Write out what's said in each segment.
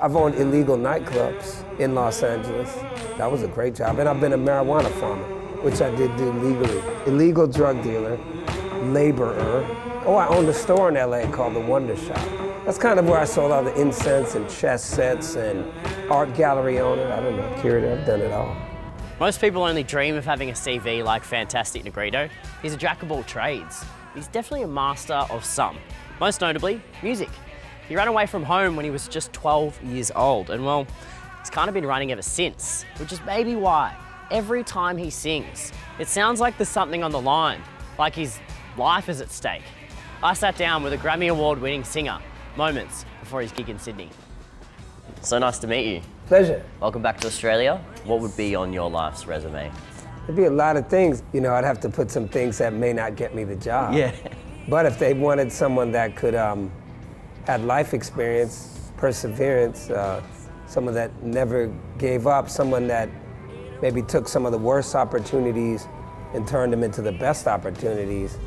I've owned illegal nightclubs in Los Angeles. That was a great job. And I've been a marijuana farmer, which I did do legally. Illegal drug dealer, laborer. Oh, I owned a store in LA called The Wonder Shop. That's kind of where I sold all the incense and chess sets and art gallery owner. I don't know, curator, I've done it all. Most people only dream of having a CV like Fantastic Negrito. He's a jack of all trades. He's definitely a master of some. Most notably, music. He ran away from home when he was just 12 years old, and well, he's kind of been running ever since, which is maybe why every time he sings, it sounds like there's something on the line, like his life is at stake. I sat down with a Grammy Award-winning singer moments before his gig in Sydney. So nice to meet you. Pleasure. Welcome back to Australia. What would be on your life's resume? There'd be a lot of things. You know, I'd have to put some things that may not get me the job. Yeah. But if they wanted someone that could had life experience, perseverance, someone that never gave up, someone that maybe took some of the worst opportunities and turned them into the best opportunities,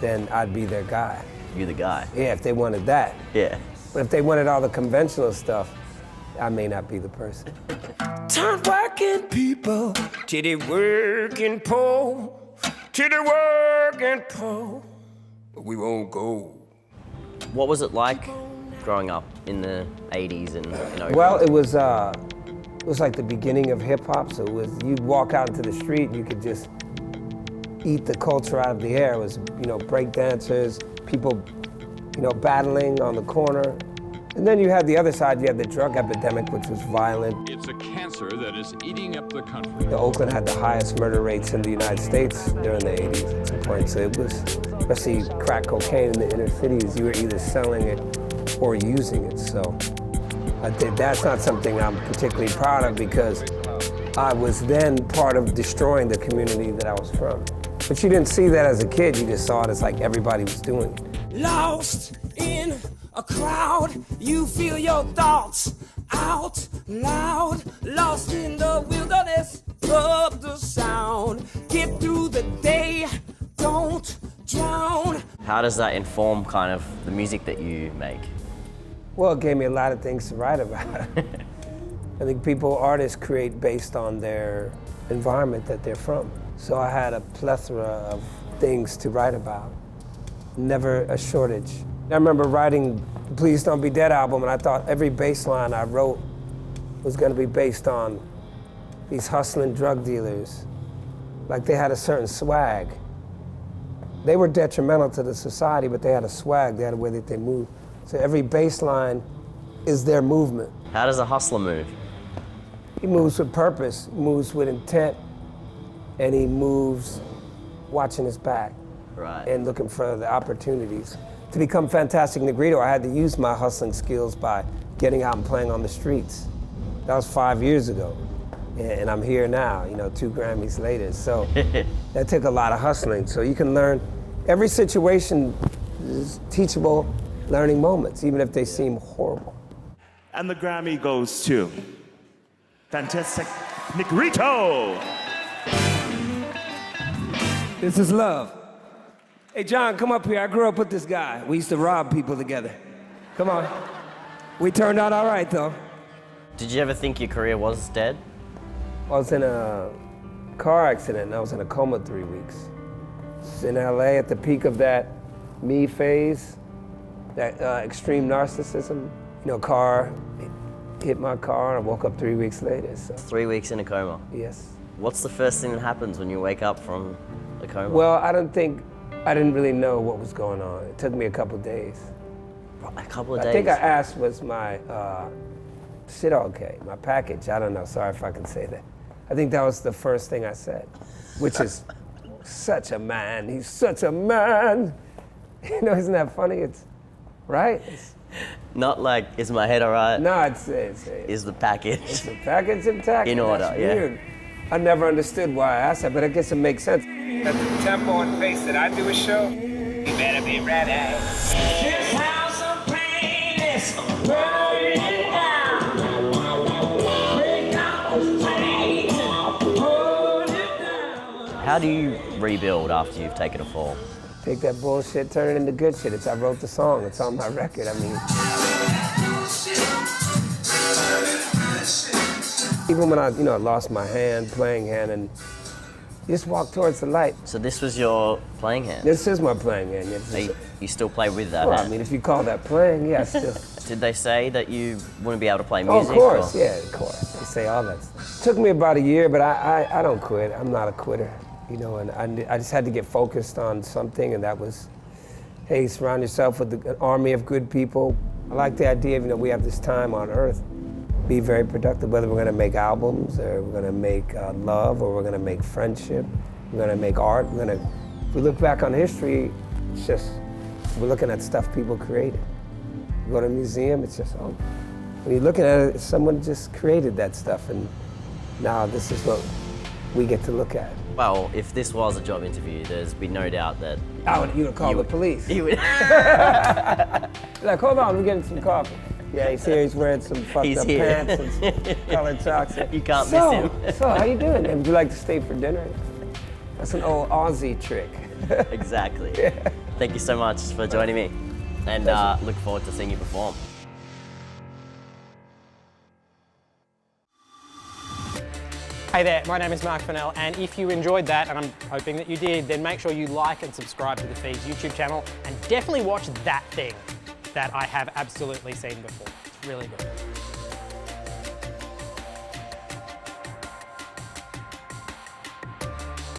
then I'd be their guy. You're the guy. Yeah, if they wanted that. Yeah. But if they wanted all the conventional stuff, I may not be the person. Time working people to the working poor, to the working poor, but we won't go. What was it like growing up in the 80s and in Oakland? Well, it was like the beginning of hip hop. So it was, you'd walk out into the street and you could just eat the culture out of the air. It was, you know, break dancers, people, you know, battling on the corner. And then you had the other side, you had the drug epidemic, which was violent. It's a cancer that is eating up the country. Oakland had the highest murder rates in the United States during the 80s at some point. So it was, especially crack cocaine in the inner cities, you were either selling it or using it. So I think that's not something I'm particularly proud of because I was then part of destroying the community that I was from. But you didn't see that as a kid, you just saw it as like everybody was doing it. Lost in a crowd, you feel your thoughts out loud. Lost in the wilderness of the sound. Get through the day, don't drown. How does that inform kind of the music that you make? Well, it gave me a lot of things to write about. I think artists create based on their environment that they're from. So I had a plethora of things to write about, never a shortage. I remember writing Please Don't Be Dead album, and I thought every bass line I wrote was gonna be based on these hustling drug dealers. Like they had a certain swag. They were detrimental to the society, but they had a swag, they had a way that they moved. So every bass line is their movement. How does a hustler move? He moves with purpose, moves with intent, and he moves watching his back. Right. And looking for the opportunities. To become Fantastic Negrito, I had to use my hustling skills by getting out and playing on the streets. That was 5 years ago. And I'm here now, you know, 2 Grammys later. So that took a lot of hustling. So you can learn, every situation is teachable learning moments, even if they seem horrible. And the Grammy goes to Fantastic Negrito. This is love. Hey, John, come up here. I grew up with this guy. We used to rob people together. Come on. We turned out all right, though. Did you ever think your career was dead? I was in a car accident, and I was in a coma 3 weeks. In LA, at the peak of that me phase, that extreme narcissism. You know, car hit my car, and I woke up 3 weeks later. So. 3 weeks in a coma? Yes. What's the first thing that happens when you wake up from a coma? Well, I didn't really know what was going on. It took me a couple of days. A couple of days? I think I asked, was my shit okay? My package, I don't know, sorry if I can say that. I think that was the first thing I said, which is such a man, he's such a man. You know, isn't that funny? It's, right? Not like, is my head all right? No, it's is the package? It's the package intact. In order, That's yeah. Weird. I never understood why I asked that, but I guess it makes sense. At the tempo and pace that I do a show, you better be ready. This house of pain is burning down. Break out the pain, hold it down. How do you rebuild after you've taken a fall? Take that bullshit, turn it into good shit. I wrote the song, it's on my record, I mean. Even when I, lost my hand, playing hand, and you just walk towards the light. So this was your playing hand? This is my playing hand. So you still play with that Well, hand? I mean, if you call that playing, yeah, still. Did they say that you wouldn't be able to play Oh, music? of course, or? yeah, of course. They say all that stuff. It took me about a year, but I don't quit. I'm not a quitter, and I just had to get focused on something, and that was, hey, surround yourself with an army of good people. I like the idea of, we have this time on Earth. Be very productive, whether we're going to make albums, or we're going to make love, or we're going to make friendship, we're going to make art. If we look back on history, it's just, we're looking at stuff people created. You go to a museum, it's just, when you're looking at it, someone just created that stuff, and now this is what we get to look at. Well, if this was a job interview, there's been no doubt that... You would call the police. You would... Like, hold on, we're getting some coffee. Yeah, he's here, he's wearing some fucked up pants and some colored socks. You can't miss him. So, how you doing? Would you like to stay for dinner? That's an old Aussie trick. Exactly. Yeah. Thank you so much for joining me, and look forward to seeing you perform. Hey there, my name is Mark Fennell, and if you enjoyed that, and I'm hoping that you did, then make sure you like and subscribe to the Feeds YouTube channel, and definitely watch that thing that I have absolutely seen before. It's really good.